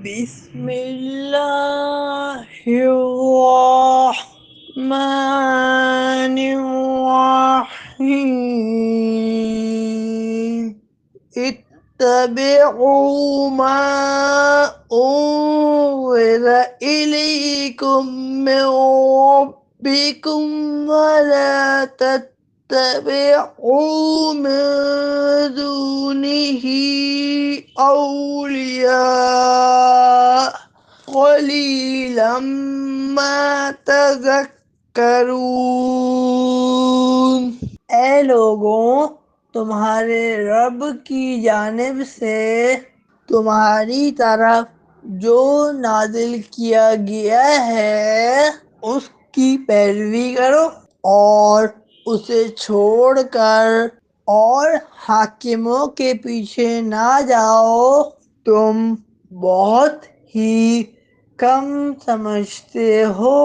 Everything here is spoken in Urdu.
بسم الله الرحمن الرحيم اتبعوا ما أنزل إليكم من ربكم ولا تتبعوا من دونه أولياء قليلا ما تذکرون۔ اے لوگوں، تمہارے رب کی جانب سے تمہاری طرف جو نازل کیا گیا ہے اس کی پیروی کرو اور اسے چھوڑ کر اور حاکموں کے پیچھے نہ جاؤ، تم بہت ہی کم سمجھتے ہو۔